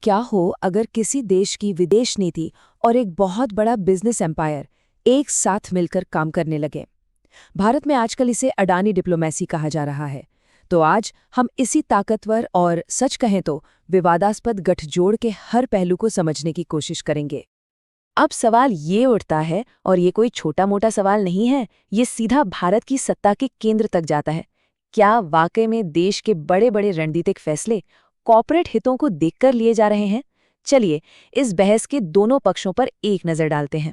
क्या हो अगर किसी देश की विदेश नीति और एक बहुत बड़ा बिजनेस एम्पायर एक साथ मिलकर काम करने लगे। भारत में आजकल इसे अडानी डिप्लोमेसी कहा जा रहा है। तो आज हम इसी ताकतवर और सच कहें तो विवादास्पद गठजोड़ के हर पहलू को समझने की कोशिश करेंगे। अब सवाल ये उठता है, और ये कोई छोटा मोटा सवाल नहीं है, ये सीधा भारत की सत्ता के केंद्र तक जाता है। क्या वाकई में देश के बड़े बड़े रणनीतिक फैसले कॉर्पोरेट हितों को देखकर लिए जा रहे हैं? चलिए इस बहस के दोनों पक्षों पर एक नजर डालते हैं।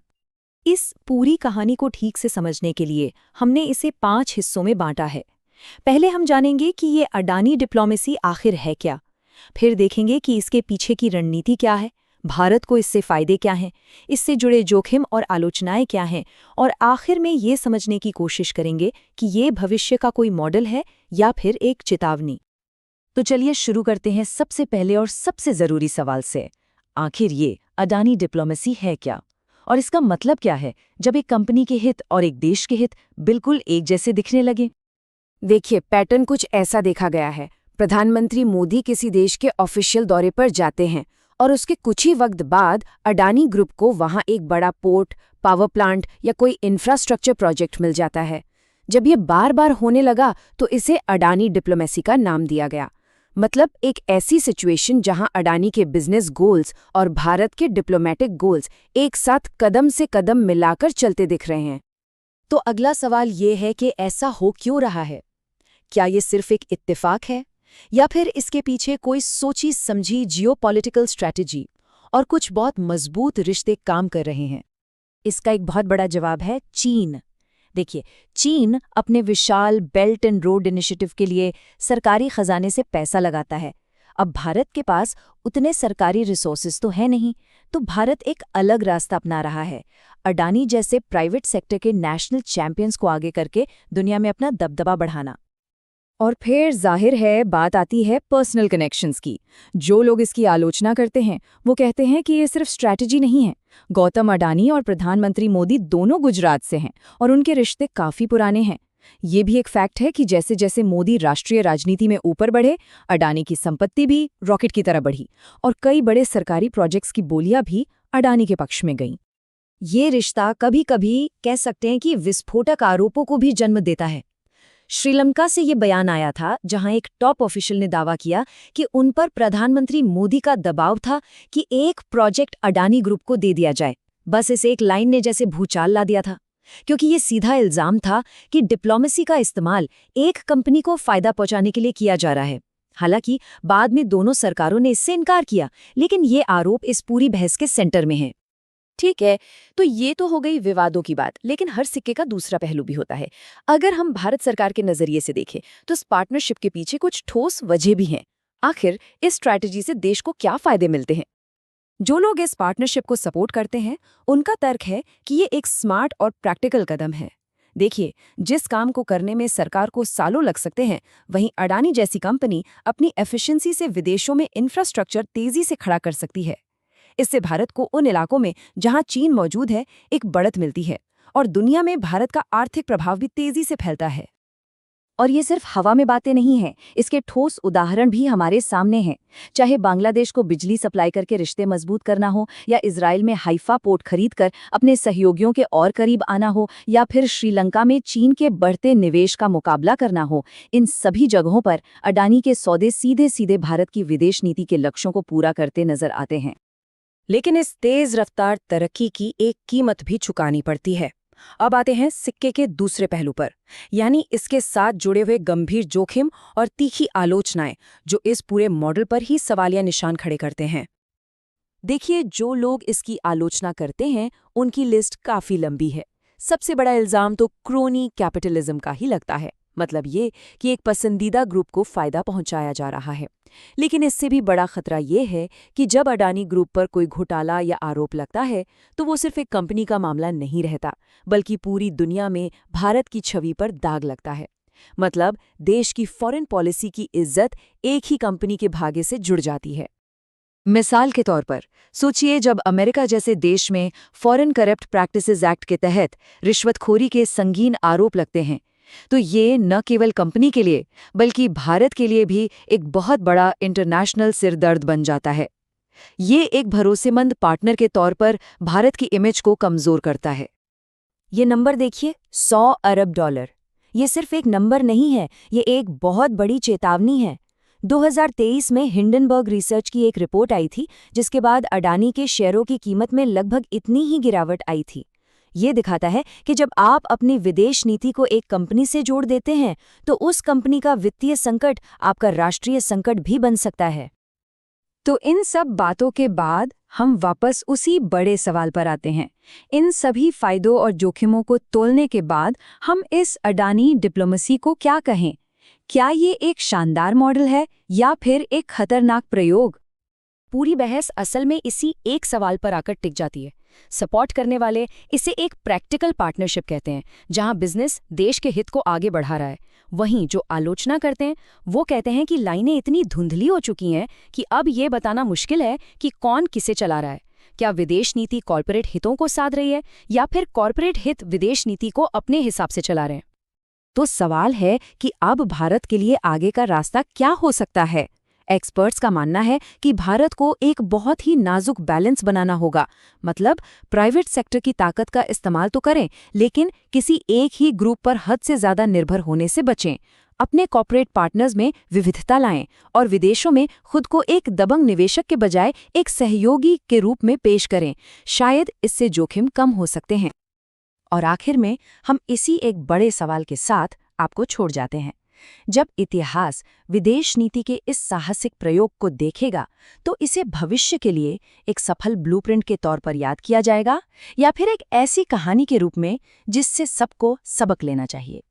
इस पूरी कहानी को ठीक से समझने के लिए हमने इसे 5 हिस्सों में बांटा है। पहले हम जानेंगे कि ये अडानी डिप्लोमेसी आखिर है क्या। फिर देखेंगे कि इसके पीछे की रणनीति क्या है, भारत को इससे फायदे क्या हैं, इससे जुड़े जोखिम और आलोचनाएं क्या हैं, और आखिर में ये समझने की कोशिश करेंगे कि ये भविष्य का कोई मॉडल है या फिर एक चेतावनी। तो चलिए शुरू करते हैं सबसे पहले और सबसे जरूरी सवाल से। आखिर ये अडानी डिप्लोमेसी है क्या, और इसका मतलब क्या है जब एक कंपनी के हित और एक देश के हित बिल्कुल एक जैसे दिखने लगे? देखिए, पैटर्न कुछ ऐसा देखा गया है। प्रधानमंत्री मोदी किसी देश के ऑफिशियल दौरे पर जाते हैं और उसके कुछ ही वक्त बाद अडानी ग्रुप को वहां एक बड़ा पोर्ट, पावर प्लांट या कोई इंफ्रास्ट्रक्चर प्रोजेक्ट मिल जाता है। जब ये बार बार होने लगा तो इसे अडानी डिप्लोमेसी का नाम दिया गया। मतलब एक ऐसी सिचुएशन जहां अडानी के बिजनेस गोल्स और भारत के डिप्लोमेटिक गोल्स एक साथ कदम से कदम मिलाकर चलते दिख रहे हैं। तो अगला सवाल ये है कि ऐसा हो क्यों रहा है? क्या ये सिर्फ एक इत्तेफाक है, या फिर इसके पीछे कोई सोची समझी जियोपॉलिटिकल स्ट्रैटेजी और कुछ बहुत मजबूत रिश्ते काम कर रहे हैं? इसका एक बहुत बड़ा जवाब है चीन। देखिए, चीन अपने विशाल बेल्ट एंड रोड इनिशिएटिव के लिए सरकारी खजाने से पैसा लगाता है। अब भारत के पास उतने सरकारी रिसोर्सेज तो है नहीं, तो भारत एक अलग रास्ता अपना रहा है। अडानी जैसे प्राइवेट सेक्टर के नेशनल चैंपियंस को आगे करके दुनिया में अपना दबदबा बढ़ाना। और फिर जाहिर है बात आती है पर्सनल कनेक्शंस की। जो लोग इसकी आलोचना करते हैं वो कहते हैं कि ये सिर्फ स्ट्रैटेजी नहीं है। गौतम अडानी और प्रधानमंत्री मोदी दोनों गुजरात से हैं और उनके रिश्ते काफी पुराने हैं। ये भी एक फैक्ट है कि जैसे जैसे मोदी राष्ट्रीय राजनीति में ऊपर बढ़े, अडानी की संपत्ति भी रॉकेट की तरह बढ़ी और कई बड़े सरकारी प्रोजेक्ट्स की बोलियां भी अडानी के पक्ष में गईं। ये रिश्ता कभी कभी कह सकते हैं कि विस्फोटक आरोपों को भी जन्म देता है। श्रीलंका से ये बयान आया था जहां एक टॉप ऑफिशियल ने दावा किया कि उन पर प्रधानमंत्री मोदी का दबाव था कि एक प्रोजेक्ट अडानी ग्रुप को दे दिया जाए। बस इस एक लाइन ने जैसे भूचाल ला दिया था, क्योंकि ये सीधा इल्जाम था कि डिप्लोमेसी का इस्तेमाल एक कंपनी को फायदा पहुंचाने के लिए किया जा रहा है। हालांकि बाद में दोनों सरकारों ने इससे इनकार किया, लेकिन ये आरोप इस पूरी बहस के सेंटर में है। ठीक है, तो ये तो हो गई विवादों की बात, लेकिन हर सिक्के का दूसरा पहलू भी होता है। अगर हम भारत सरकार के नजरिए से देखें तो इस पार्टनरशिप के पीछे कुछ ठोस वजह भी हैं। आखिर इस स्ट्रैटेजी से देश को क्या फायदे मिलते हैं? जो लोग इस पार्टनरशिप को सपोर्ट करते हैं उनका तर्क है कि ये एक स्मार्ट और प्रैक्टिकल कदम है। देखिए, जिस काम को करने में सरकार को सालों लग सकते हैं, वहीं अडानी जैसी कंपनी अपनी एफिशिएंसी से विदेशों में इंफ्रास्ट्रक्चर तेजी से खड़ा कर सकती है। इससे भारत को उन इलाकों में जहां चीन मौजूद है एक बढ़त मिलती है, और दुनिया में भारत का आर्थिक प्रभाव भी तेजी से फैलता है। और ये सिर्फ हवा में बातें नहीं हैं, इसके ठोस उदाहरण भी हमारे सामने हैं। चाहे बांग्लादेश को बिजली सप्लाई करके रिश्ते मजबूत करना हो, या इजराइल में हाइफा पोर्ट खरीदकर अपने सहयोगियों के और करीब आना हो, या फिर श्रीलंका में चीन के बढ़ते निवेश का मुकाबला करना हो, इन सभी जगहों पर अडानी के सौदे सीधे सीधे भारत की विदेश नीति के लक्ष्यों को पूरा करते नजर आते हैं। लेकिन इस तेज रफ्तार तरक्की की एक कीमत भी चुकानी पड़ती है। अब आते हैं सिक्के के दूसरे पहलू पर, यानी इसके साथ जुड़े हुए गंभीर जोखिम और तीखी आलोचनाएं, जो इस पूरे मॉडल पर ही सवालिया निशान खड़े करते हैं। देखिए, जो लोग इसकी आलोचना करते हैं उनकी लिस्ट काफी लंबी है। सबसे बड़ा इल्जाम तो क्रोनी कैपिटलिज्म का ही लगता है। मतलब ये कि एक पसंदीदा ग्रुप को फायदा पहुंचाया जा रहा है। लेकिन इससे भी बड़ा खतरा ये है कि जब अडानी ग्रुप पर कोई घोटाला या आरोप लगता है तो वो सिर्फ एक कंपनी का मामला नहीं रहता, बल्कि पूरी दुनिया में भारत की छवि पर दाग लगता है। मतलब देश की फॉरेन पॉलिसी की इज्जत एक ही कंपनी के भाग्य से जुड़ जाती है। मिसाल के तौर पर सोचिए, जब अमेरिका जैसे देश में फॉरेन करप्ट प्रैक्टिसेस एक्ट के तहत रिश्वतखोरी के संगीन आरोप लगते हैं, तो ये न केवल कंपनी के लिए बल्कि भारत के लिए भी एक बहुत बड़ा इंटरनेशनल सिरदर्द बन जाता है। ये एक भरोसेमंद पार्टनर के तौर पर भारत की इमेज को कमजोर करता है। ये नंबर देखिए, $100 अरब। ये सिर्फ एक नंबर नहीं है, ये एक बहुत बड़ी चेतावनी है। 2023 में हिंडनबर्ग रिसर्च की एक रिपोर्ट आई थी, जिसके बाद अडानी के शेयरों की कीमत में लगभग इतनी ही गिरावट आई थी। ये दिखाता है कि जब आप अपनी विदेश नीति को एक कंपनी से जोड़ देते हैं, तो उस कंपनी का वित्तीय संकट आपका राष्ट्रीय संकट भी बन सकता है। तो इन सब बातों के बाद हम वापस उसी बड़े सवाल पर आते हैं। इन सभी फायदों और जोखिमों को तोलने के बाद हम इस अडानी डिप्लोमेसी को क्या कहें? क्या ये एक शानदार मॉडल है या फिर एक खतरनाक प्रयोग? पूरी बहस असल में इसी एक सवाल पर आकर टिक जाती है। सपोर्ट करने वाले इसे एक प्रैक्टिकल पार्टनरशिप कहते हैं, जहां बिजनेस देश के हित को आगे बढ़ा रहा है। वहीं जो आलोचना करते हैं वो कहते हैं कि लाइनें इतनी धुंधली हो चुकी हैं कि अब ये बताना मुश्किल है कि कौन किसे चला रहा है। क्या विदेश नीति कॉर्पोरेट हितों को साध रही है या फिर कॉर्पोरेट हित विदेश नीति को अपने हिसाब से चला रहे हैं? तो सवाल है कि अब भारत के लिए आगे का रास्ता क्या हो सकता है। एक्सपर्ट्स का मानना है कि भारत को एक बहुत ही नाजुक बैलेंस बनाना होगा। मतलब प्राइवेट सेक्टर की ताकत का इस्तेमाल तो करें, लेकिन किसी एक ही ग्रुप पर हद से ज्यादा निर्भर होने से बचें। अपने कॉर्पोरेट पार्टनर्स में विविधता लाएं और विदेशों में खुद को एक दबंग निवेशक के बजाय एक सहयोगी के रूप में पेश करें। शायद इससे जोखिम कम हो सकते हैं। और आखिर में हम इसी एक बड़े सवाल के साथ आपको छोड़ जाते हैं। जब इतिहास विदेश नीति के इस साहसिक प्रयोग को देखेगा, तो इसे भविष्य के लिए एक सफल ब्लूप्रिंट के तौर पर याद किया जाएगा या फिर एक ऐसी कहानी के रूप में जिससे सबको सबक लेना चाहिए?